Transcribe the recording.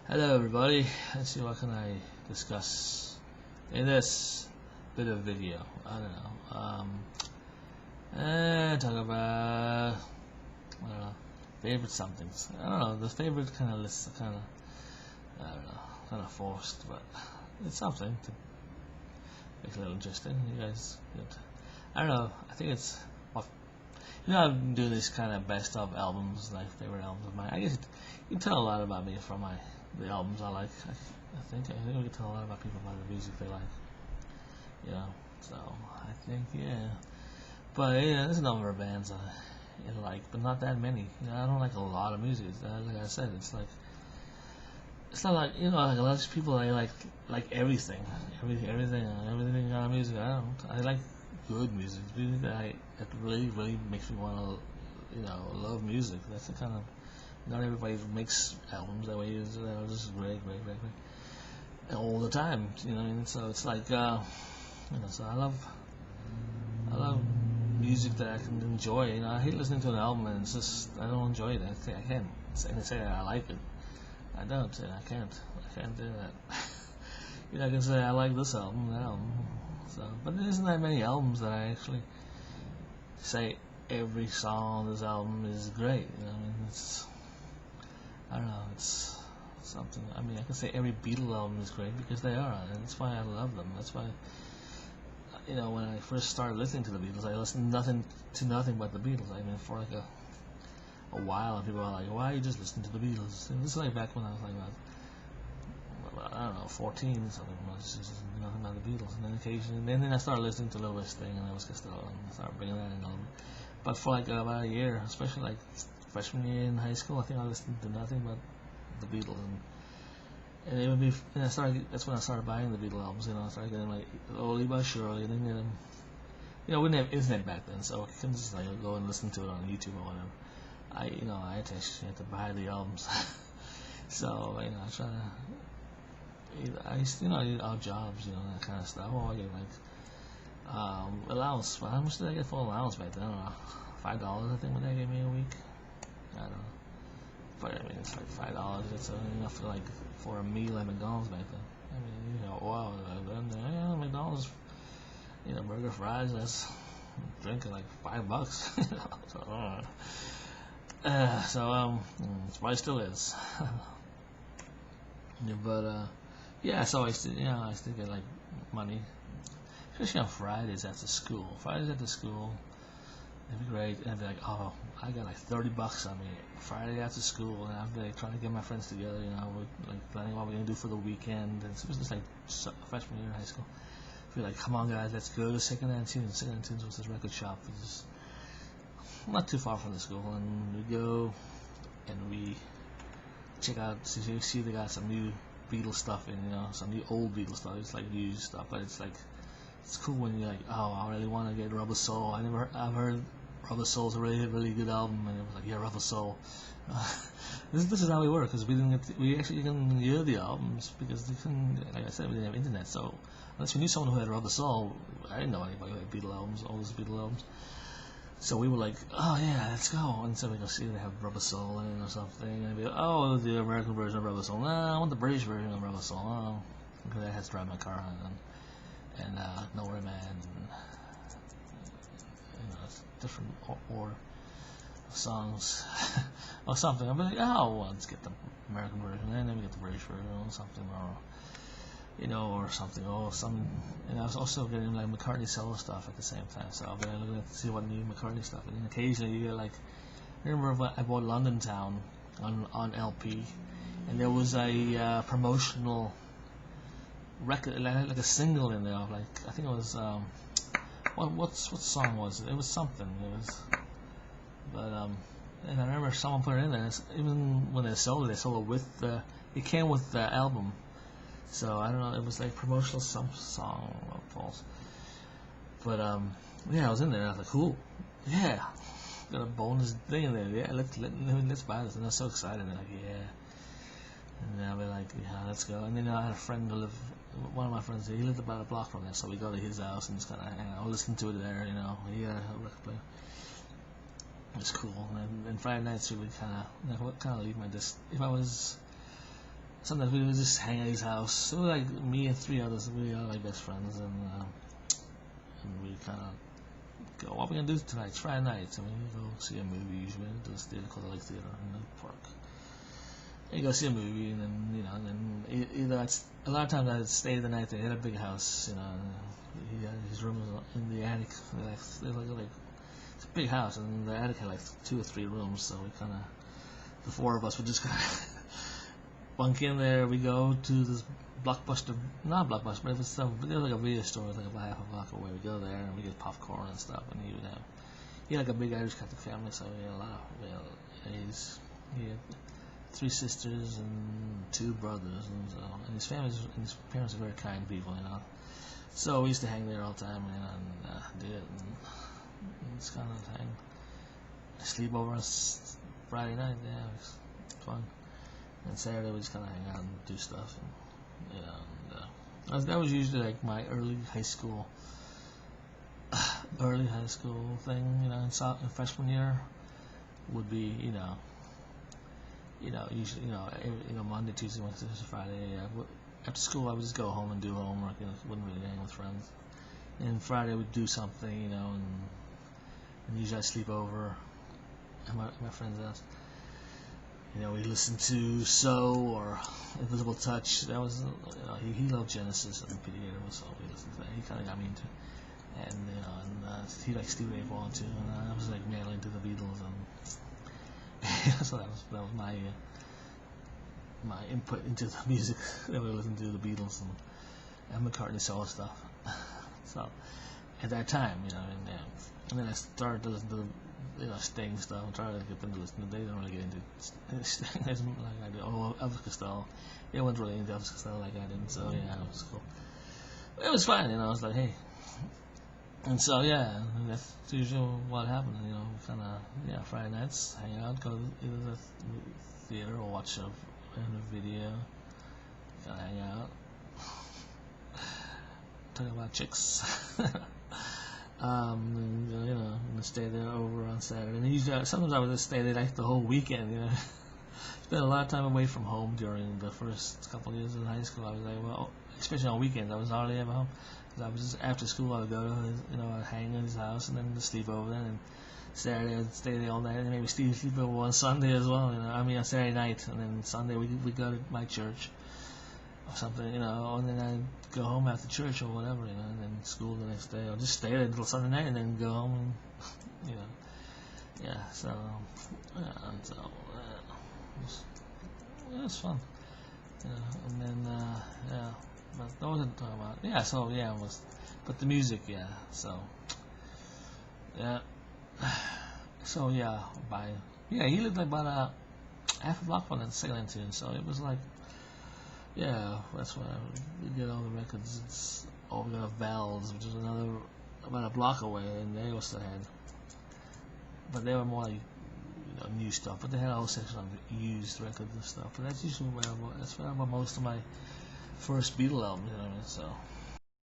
Hello everybody, let's see what can I discuss in this bit of video. I don't know. Talk about, I don't know, favorite somethings. I don't know, the favorite kind of list, I don't know, kind of forced, but it's something to make it a little interesting. You guys good. I don't know, I think it's, I'm doing these kind of best of albums, like favorite albums of mine. I guess you can tell a lot about me from the albums I like. I think we can tell a lot about people by the music they like. So I think But there's a number of bands I like, but not that many. I don't like a lot of music. Like I said, it's not like like a lot of people like everything, everything kind of music. I don't. I like good music that really makes me want to love music. That's the kind of not everybody makes albums that way. They're just great all the time. So it's like so I love music that I can enjoy. I hate listening to an album and it's just I don't enjoy it. I can't say that I like it. I don't. I can't do that. I can say I like this album, that album. So, but there isn't that many albums that I actually say every song on this album is great. I don't know. It's something. I can say every Beatle album is great because they are, and that's why I love them. That's why when I first started listening to the Beatles, I listened to nothing but the Beatles. For like a while, and people were like, "Why are you just listening to the Beatles?" And this is like back when I was like about, I don't know, 14 or something. I was just nothing about the Beatles, and then occasionally, and then I started listening to Louis Thing, and I was just started bringing that in a little bit. But for like about a year, especially like freshman year in high school, I think I listened to nothing but the Beatles, and it would be. And that's when I started buying the Beatles albums. I started getting like slowly by surely, and then get them. We didn't have internet back then, so I couldn't just go and listen to it on YouTube or whatever. I had to buy the albums. So I try to. I used to, I did odd jobs, that kind of stuff. I get like allowance. Well, how much did I get for allowance back then? I don't know, $5 I think what they gave me a week. I don't know, but it's like $5. It's enough for a meal at McDonald's back then. Wow, McDonald's, burger, fries. That's drinking like $5. It's probably still is. So I still get like money, especially on Fridays after school. It'd be great. And I'd be like, oh, I got like $30 on me Friday after school, and I'd be like trying to get my friends together. We're like planning what we're gonna do for the weekend. And it was just like freshman year in high school. We'd be like, come on, guys, let's go to Second Hand Tunes. Second Hand Tunes was this record shop. It was not too far from the school, and we go and we check out. See they got some new Beatles stuff and some new old Beatles stuff. It's like new stuff, but it's cool when you're like, oh, I really want to get Rubber Soul. I've heard Rubber Soul's a really good album, and it was like, yeah, Rubber Soul. This is how we work, because we actually didn't hear the albums because they couldn't, like I said, we didn't have internet. So unless we knew someone who had Rubber Soul, I didn't know anybody who had Beatles albums, all those Beatles albums. So we were like, oh yeah, let's go. And so we go see they have Rubber Soul in or something. And we go, oh, the American version of Rubber Soul. No, I want the British version of Rubber Soul. Oh, because I had to drive my car and Nowhere Man and different order of songs or something. I'm like, oh, well, let's get the American version and then we get the British version or something, or something, or some. And I was also getting like McCartney solo stuff at the same time. So I'll be looking to see what new McCartney stuff. And then occasionally you get like, I remember I bought London Town on LP, and there was a promotional record, like a single in there. I think it was what song was it? It was something. And I remember someone put it in there. Even when they sold it with it came with the album. So I don't know. It was like promotional song, false. But it was in there. I was like, cool, yeah, got a bonus thing in there. Yeah, let's buy this. And I was so excited. And like, yeah. And then I'll be like, yeah, let's go. And then I had a friend who lived, one of my friends, he lived about a block from there, so we go to his house and just kind of hang out, listen to it there, he had a record player. It was cool. And Friday nights we would kind of leave my disc. If I was sometimes we would just hang at his house. It was like me and three others. We are like best friends, and we kind of go. What we gonna do tonight? It's Friday night, and we go see a movie usually. To this theater called the Lake Theater in the park. And you go see a movie, and then and then either a lot of times I'd stay the night there. He had a big house, He had his room was in the attic. It's a big house, and the attic had like 2 or 3 rooms. So we kind of, the 4 of us would just kind of bunk in there. We go to this Blockbuster, not Blockbuster, but it was like a video store, like about half a block away. We go there and we get popcorn and stuff. And he had like a big Irish Catholic family, so he had a lot of, he had 3 sisters and 2 brothers, and his parents are very kind people, So we used to hang there all the time, and do it, and just kind of hang, sleep over on Friday night. Yeah, it was fun. And Saturday we just kind of hang out and do stuff, and that was usually like my early high school thing, in freshman year would be, usually, Monday, Tuesday, Wednesday, Thursday, Friday. After school, I would just go home and do homework. Wouldn't really hang with friends. And Friday, we'd do something, and usually I'd sleep over at my friend's house. We listened to So or Invisible Touch. That was, he loved Genesis and Peter Gabriel, so we listened to that. He kind of got me into it. And he liked Stevie Ray Vaughan too, and I was like mainly into the Beatles, and so that was my input into the music. That we listened to the Beatles and McCartney solo stuff. So at that time, and then I started to listen to Sting stuff. I tried to get them to listen. They don't really get into Sting like I do. Elvis Costello. They weren't really into Elvis Costello like I did. So yeah, it was cool. It was fun, I was like, hey. And so yeah, that's usually what happened. Kind of Friday nights, hang out, go to either the theater or watch a video, kind of hang out, talk about chicks. And stay there over on Saturday. And usually, sometimes I would just stay there like the whole weekend. Spent a lot of time away from home during the first couple of years of high school. I was like, well, especially on weekends, I was hardly ever home. I was just after school. I would go to I'd hang in his house and then just sleep over there. And Saturday I'd stay there all night, and maybe sleep over on Sunday as well. On Saturday night, and then Sunday we go to my church or something, and then I'd go home after church or whatever, and then school the next day, or just stay there until Sunday night and then go home, and, yeah, so, it was fun, and then, but I wasn't talking about, but the music, so, yeah, so, he lived like about a half a block from the Second Tune, so it was like, that's where we get all the records. It's Omega Bells, which is about a block away, and they also had, but they were more like new stuff. But they had a whole section of used records and stuff. But that's usually where I bought most of my first Beatle albums. So